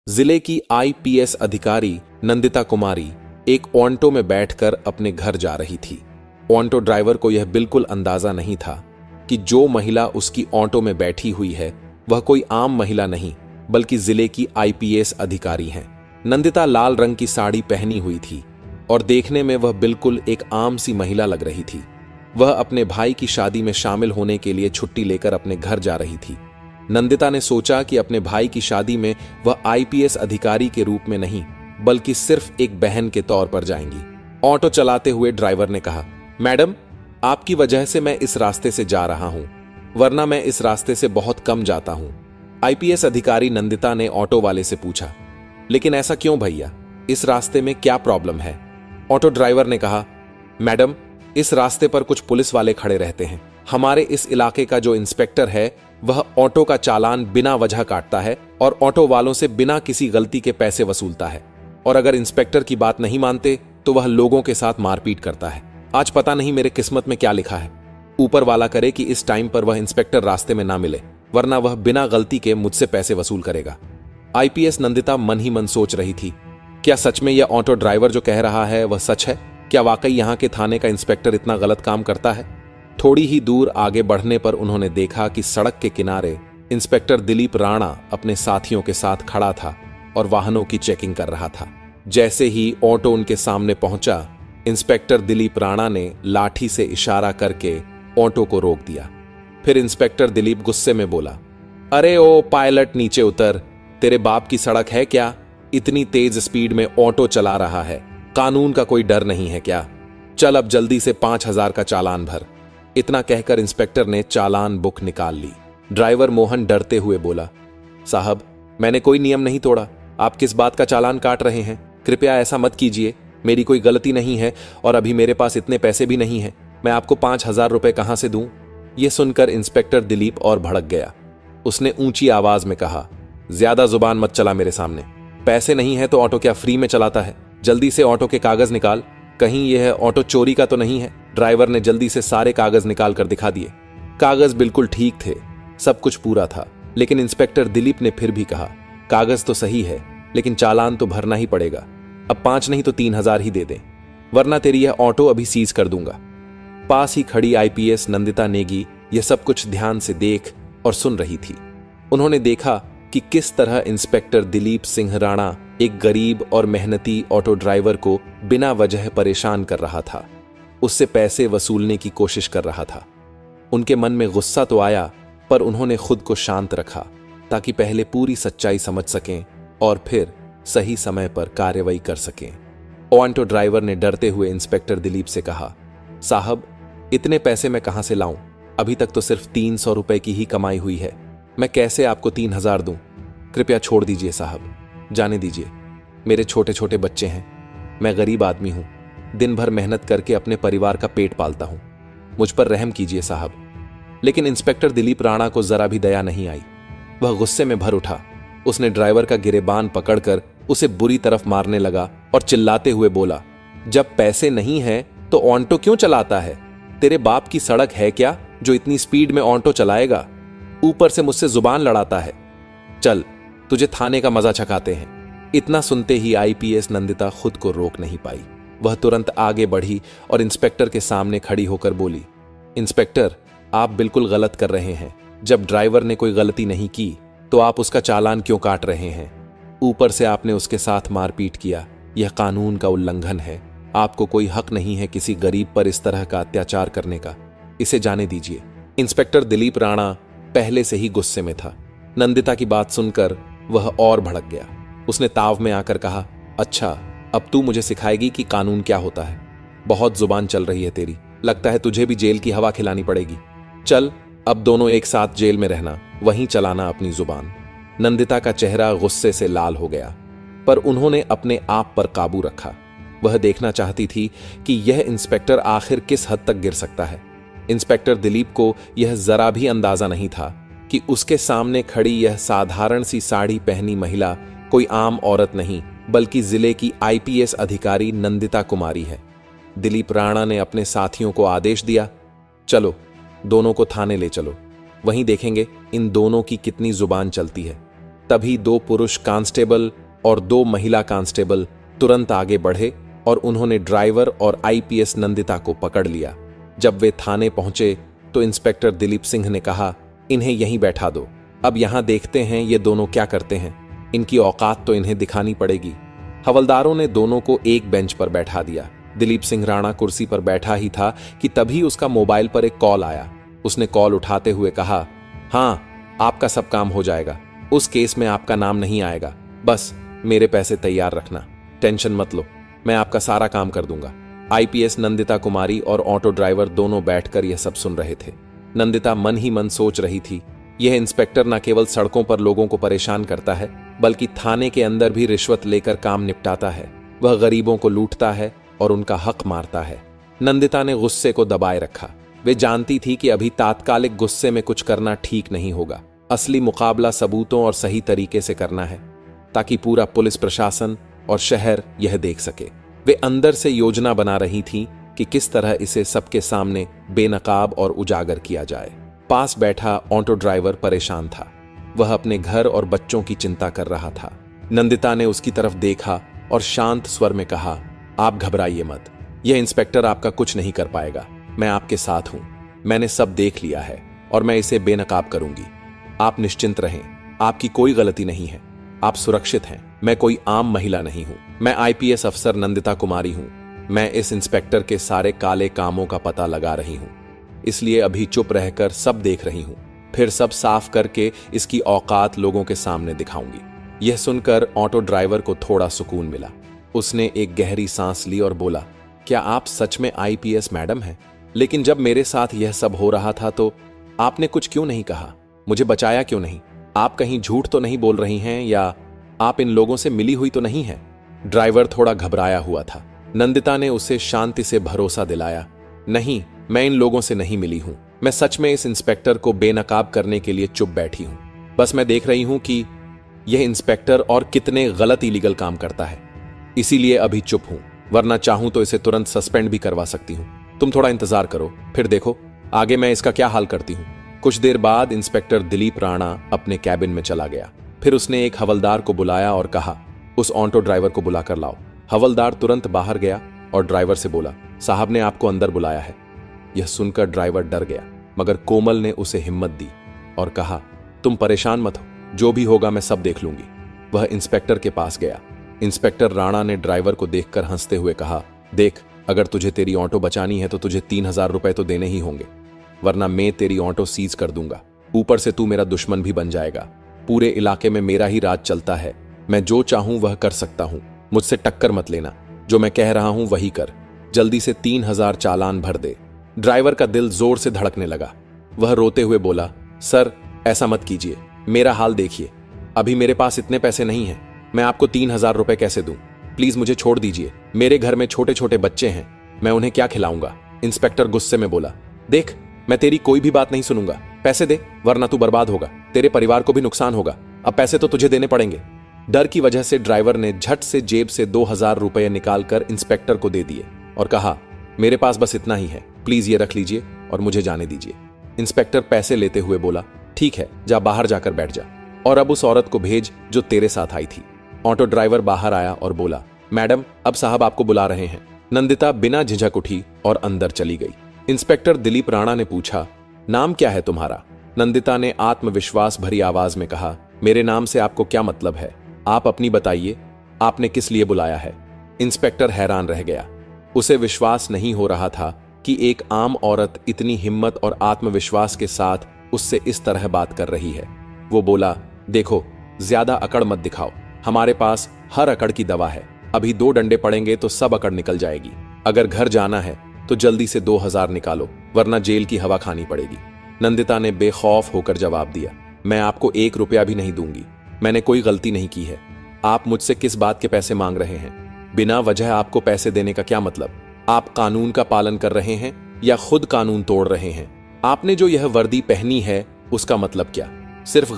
जिले की आईपीएस अधिकारी नंदिता कुमारी एक ऑटो में बैठकर अपने घर जा रही थी। ऑटो ड्राइवर को यह बिल्कुल अंदाजा नहीं था कि जो महिला उसकी ऑटो में बैठी हुई है वह कोई आम महिला नहीं बल्कि जिले की आईपीएस अधिकारी हैं। नंदिता लाल रंग की साड़ी पहनी हुई थी और देखने में वह बिल्कुल एक आम सी महिला लग रही थी। वह अपने भाई की शादी में शामिल होने के लिए छुट्टी लेकर अपने घर जा रही थी। नंदिता ने सोचा कि अपने भाई की शादी में वह आईपीएस अधिकारी के रूप में नहीं बल्कि सिर्फ एक बहन के तौर पर जाएंगी। ऑटो चलाते हुए ड्राइवर ने कहा, मैडम, आपकी वजह से मैं इस रास्ते से जा रहा हूं, वरना मैं इस रास्ते से बहुत कम जाता हूं। आईपीएस अधिकारी नंदिता ने ऑटो वाले से पूछा, लेकिन ऐसा क्यों भैया, इस रास्ते में क्या प्रॉब्लम है? ऑटो ड्राइवर ने कहा, मैडम, इस रास्ते पर कुछ पुलिस वाले खड़े रहते हैं। हमारे इस इलाके का जो इंस्पेक्टर है वह ऑटो का चालान बिना वजह काटता है और ऑटो वालों से बिना किसी गलती के पैसे वसूलता है, और अगर इंस्पेक्टर की बात नहीं मानते तो वह लोगों के साथ मारपीट करता है। आज पता नहीं मेरे किस्मत में क्या लिखा है। ऊपर वाला करे कि इस टाइम पर वह इंस्पेक्टर रास्ते में ना मिले, वरना वह बिना गलती के मुझसे पैसे वसूल करेगा। आईपीएस नंदिता मन ही मन सोच रही थी, क्या सच में यह ऑटो ड्राइवर जो कह रहा है वह सच है? क्या वाकई यहां के थाने का इंस्पेक्टर इतना गलत काम करता है? थोड़ी ही दूर आगे बढ़ने पर उन्होंने देखा कि सड़क के किनारे इंस्पेक्टर दिलीप राणा अपने साथियों के साथ खड़ा था और वाहनों की चेकिंग कर रहा था। जैसे ही ऑटो उनके सामने पहुंचा, इंस्पेक्टर दिलीप राणा ने लाठी से इशारा करके ऑटो को रोक दिया। फिर इंस्पेक्टर दिलीप गुस्से में बोला, अरे ओ पायलट, नीचे उतर। तेरे बाप की सड़क है क्या? इतनी तेज स्पीड में ऑटो चला रहा है, कानून का कोई डर नहीं है क्या? चल अब जल्दी से 5,000 का चालान भर। इतना कहकर इंस्पेक्टर ने चालान बुक निकाल ली। ड्राइवर मोहन डरते हुए बोला, साहब, मैंने कोई नियम नहीं तोड़ा, आप किस बात का चालान काट रहे हैं? कृपया ऐसा मत कीजिए, मेरी कोई गलती नहीं है और अभी मेरे पास इतने पैसे भी नहीं हैं। मैं आपको 5,000 रुपए कहां से दूं? यह सुनकर इंस्पेक्टर दिलीप और भड़क गया। उसने ऊंची आवाज में कहा, ज्यादा जुबान मत चला मेरे सामने। पैसे नहीं है तो ऑटो क्या फ्री में चलाता है? जल्दी से ऑटो के कागज निकाल, कहीं यह ऑटो चोरी का तो नहीं है? ड्राइवर ने जल्दी से सारे कागज निकाल कर दिखा दिए। कागज बिल्कुल ठीक थे, सब कुछ पूरा था, लेकिन इंस्पेक्टर दिलीप ने फिर भी कहा, कागज तो सही है लेकिन चालान तो भरना ही पड़ेगा। अब 5 नहीं तो 3,000 ही दे दें, वरना तेरी यह ऑटो अभी सीज कर दूंगा। पास ही खड़ी आईपीएस नंदिता नेगी यह सब कुछ ध्यान से देख और सुन रही थी। उन्होंने देखा कि किस तरह इंस्पेक्टर दिलीप सिंह राणा एक गरीब और मेहनती ऑटो ड्राइवर को बिना वजह परेशान कर रहा था, उससे पैसे वसूलने की कोशिश कर रहा था। उनके मन में गुस्सा तो आया, पर उन्होंने खुद को शांत रखा ताकि पहले पूरी सच्चाई समझ सकें और फिर सही समय पर कार्रवाई कर सकें। ऑटो ड्राइवर ने डरते हुए इंस्पेक्टर दिलीप से कहा, साहब, इतने पैसे मैं कहां से लाऊं? अभी तक तो सिर्फ 300 रुपए की ही कमाई हुई है, मैं कैसे आपको 3,000 दूं? कृपया छोड़ दीजिए साहब, जाने दीजिए। मेरे छोटे छोटे बच्चे हैं, मैं गरीब आदमी हूं, दिन भर मेहनत करके अपने परिवार का पेट पालता हूं, मुझ पर रहम कीजिए साहब। लेकिन इंस्पेक्टर दिलीप राणा को जरा भी दया नहीं आई। वह गुस्से में भर उठा। उसने ड्राइवर का गिरेबान पकड़कर उसे बुरी तरफ मारने लगा और चिल्लाते हुए बोला, जब पैसे नहीं है तो ऑटो क्यों चलाता है? तेरे बाप की सड़क है क्या जो इतनी स्पीड में ऑटो चलाएगा? ऊपर से मुझसे जुबान लड़ाता है। चल, तुझे थाने का मजा चखाते हैं। इतना सुनते ही आईपीएस नंदिता खुद को रोक नहीं पाई। वह तुरंत आगे बढ़ी और इंस्पेक्टर के सामने खड़ी होकर बोली, इंस्पेक्टर, आप बिल्कुल गलत कर रहे हैं। जब ड्राइवर ने कोई गलती नहीं की तो आप उसका चालान क्यों काट रहे हैं? ऊपर से आपने उसके साथ मारपीट किया, यह कानून का उल्लंघन है। आपको कोई हक नहीं है किसी गरीब पर इस तरह का अत्याचार करने का, इसे जाने दीजिए। इंस्पेक्टर दिलीप राणा पहले से ही गुस्से में था। नंदिता की बात सुनकर वह और भड़क गया। उसने ताव में आकर कहा, अच्छा, अब तू मुझे सिखाएगी कि कानून क्या होता है? बहुत जुबान चल रही है तेरी, लगता है तुझे भी जेल की हवा खिलानी पड़ेगी। चल, अब दोनों एक साथ जेल में रहना, वहीं चलाना अपनी जुबान। नंदिता का चेहरा गुस्से से लाल हो गया, पर उन्होंने अपने आप पर काबू रखा। वह देखना चाहती थी कि यह इंस्पेक्टर आखिर किस हद तक गिर सकता है। इंस्पेक्टर दिलीप को यह जरा भी अंदाजा नहीं था कि उसके सामने खड़ी यह साधारण सी साड़ी पहनी महिला कोई आम औरत नहीं बल्कि जिले की आईपीएस अधिकारी नंदिता कुमारी है। दिलीप राणा ने अपने साथियों को आदेश दिया, चलो, दोनों को थाने ले चलो, वहीं देखेंगे इन दोनों की कितनी जुबान चलती है। तभी 2 पुरुष कांस्टेबल और 2 महिला कांस्टेबल तुरंत आगे बढ़े और उन्होंने ड्राइवर और आईपीएस नंदिता को पकड़ लिया। जब वे थाने पहुंचे तो इंस्पेक्टर दिलीप सिंह ने कहा, इन्हें यहीं बैठा दो, अब यहां देखते हैं ये दोनों क्या करते हैं, इनकी औकात तो इन्हें दिखानी पड़ेगी। हवलदारों ने दोनों को एक बेंच पर बैठा दिया। दिलीप सिंह राणा कुर्सी पर बैठा ही था कि तभी उसका मोबाइल पर एक कॉल आया। उसने कॉल उठाते हुए कहा, हाँ, आपका सब काम हो जाएगा, उस केस में आपका नाम नहीं आएगा, बस मेरे पैसे तैयार रखना, टेंशन मत लो, मैं आपका सारा काम कर दूंगा। आईपीएस नंदिता कुमारी और ऑटो ड्राइवर दोनों बैठकर यह सब सुन रहे थे। नंदिता मन ही मन सोच रही थी, यह इंस्पेक्टर न केवल सड़कों पर लोगों को परेशान करता है, बल्कि थाने के अंदर भी रिश्वत लेकर काम निपटाता है। वह गरीबों को लूटता है और उनका हक मारता है। नंदिता ने गुस्से को दबाए रखा। वे जानती थी कि अभी तात्कालिक गुस्से में कुछ करना ठीक नहीं होगा। असली मुकाबला सबूतों और सही तरीके से करना है, ताकि पूरा पुलिस प्रशासन और शहर यह देख सके। वे अंदर से योजना बना रही थी कि किस तरह इसे सबके सामने बेनकाब और उजागर किया जाए। पास बैठा ऑटो ड्राइवर परेशान था। वह अपने घर और बच्चों की चिंता कर रहा था। नंदिता ने उसकी तरफ देखा और शांत स्वर में कहा, आप घबराइए मत, यह इंस्पेक्टर आपका कुछ नहीं कर पाएगा, मैं आपके साथ हूं, मैंने सब देख लिया है और मैं इसे बेनकाब करूंगी। आप निश्चिंत रहें, आपकी कोई गलती नहीं है, आप सुरक्षित हैं। मैं कोई आम महिला नहीं हूं, मैं आईपीएस अफसर नंदिता कुमारी हूं। मैं इस इंस्पेक्टर के सारे काले कामों का पता लगा रही हूं, इसलिए अभी चुप रहकर सब देख रही हूं, फिर सब साफ करके इसकी औकात लोगों के सामने दिखाऊंगी। यह सुनकर ऑटो ड्राइवर को थोड़ा सुकून मिला। उसने एक गहरी सांस ली और बोला, क्या आप सच में आईपीएस मैडम हैं? लेकिन जब मेरे साथ यह सब हो रहा था तो आपने कुछ क्यों नहीं कहा? मुझे बचाया क्यों नहीं? आप कहीं झूठ तो नहीं बोल रही हैं या आप इन लोगों से मिली हुई तो नहीं है? ड्राइवर थोड़ा घबराया हुआ था। नंदिता ने उसे शांति से भरोसा दिलाया, नहीं, मैं इन लोगों से नहीं मिली हूं, मैं सच में इस इंस्पेक्टर को बेनकाब करने के लिए चुप बैठी हूं। बस मैं देख रही हूं कि यह इंस्पेक्टर और कितने गलत इलीगल काम करता है, इसीलिए अभी चुप हूं, वरना चाहूं तो इसे तुरंत सस्पेंड भी करवा सकती हूं। तुम थोड़ा इंतजार करो, फिर देखो आगे मैं इसका क्या हाल करती हूं। कुछ देर बाद इंस्पेक्टर दिलीप राणा अपने कैबिन में चला गया। फिर उसने एक हवलदार को बुलाया और कहा, उस ऑटो ड्राइवर को बुलाकर लाओ। हवलदार तुरंत बाहर गया और ड्राइवर से बोला, साहब ने आपको अंदर बुलाया है। यह सुनकर ड्राइवर डर गया, मगर कोमल ने उसे हिम्मत दी और कहा, तुम परेशान मत हो, जो भी होगा मैं सब देख लूंगी। वह इंस्पेक्टर के पास गया। इंस्पेक्टर राणा ने ड्राइवर को देखकर हंसते हुए कहा, देख, अगर तुझे तेरी ऑटो बचानी है तो तुझे 3000 रुपए तो देने ही होंगे, वरना मैं तेरी ऑटो सीज कर दूंगा। ऊपर से तू मेरा दुश्मन भी बन जाएगा। पूरे इलाके में मेरा ही राज चलता है, मैं जो चाहूं वह कर सकता हूं, मुझसे टक्कर मत लेना, जो मैं कह रहा हूं वही कर। जल्दी से 3000 चालान भर दे। ड्राइवर का दिल जोर से धड़कने लगा। वह रोते हुए बोला, सर ऐसा मत कीजिए, मेरा हाल देखिए, अभी मेरे पास इतने पैसे नहीं हैं, मैं आपको 3000 रुपए कैसे दूं? प्लीज मुझे छोड़ दीजिए, मेरे घर में छोटे छोटे बच्चे हैं, मैं उन्हें क्या खिलाऊंगा? इंस्पेक्टर गुस्से में बोला, देख, मैं तेरी कोई भी बात नहीं सुनूंगा, पैसे दे, वरना तू बर्बाद होगा, तेरे परिवार को भी नुकसान होगा। अब पैसे तो तुझे देने पड़ेंगे। डर की वजह से ड्राइवर ने झट से जेब से 2000 रुपए निकालकर इंस्पेक्टर को दे दिए और कहा, मेरे पास बस इतना ही है, प्लीज ये रख लीजिए और मुझे जाने दीजिए। इंस्पेक्टर पैसे लेते हुए बोला, ठीक है, जा बाहर जाकर बैठ जा, और अब उस औरत को भेज जो तेरे साथ आई थी। ऑटो ड्राइवर बाहर आया और बोला, मैडम, अब साहब आपको बुला रहे हैं। नंदिता बिना झिझक उठी और अंदर चली गई। इंस्पेक्टर दिलीप राणा ने पूछा, नाम क्या है तुम्हारा? नंदिता ने आत्मविश्वास भरी आवाज में कहा, मेरे नाम से आपको क्या मतलब है? आप अपनी बताइए, आपने किस लिए बुलाया है? इंस्पेक्टर हैरान रह गया। उसे विश्वास नहीं हो रहा था कि एक आम औरत इतनी हिम्मत और आत्मविश्वास के साथ उससे इस तरह बात कर रही है। वो बोला, देखो, ज्यादा अकड़ मत दिखाओ, हमारे पास हर अकड़ की दवा है, अभी 2 डंडे पड़ेंगे तो सब अकड़ निकल जाएगी। अगर घर जाना है तो जल्दी से 2000 निकालो, वरना जेल की हवा खानी पड़ेगी। नंदिता ने बेखौफ होकर जवाब दिया, मैं आपको 1 रुपया भी नहीं दूंगी, मैंने कोई गलती नहीं की है। आप मुझसे किस बात के पैसे मांग रहे हैं? बिना वजह आपको पैसे देने का क्या मतलब? आप कानून का पालन कर रहे हैं या खुद कानून तोड़ रहे हैं? आपने जो यह वर्दी पहनी है उसका मतलब क्या? सिर्फ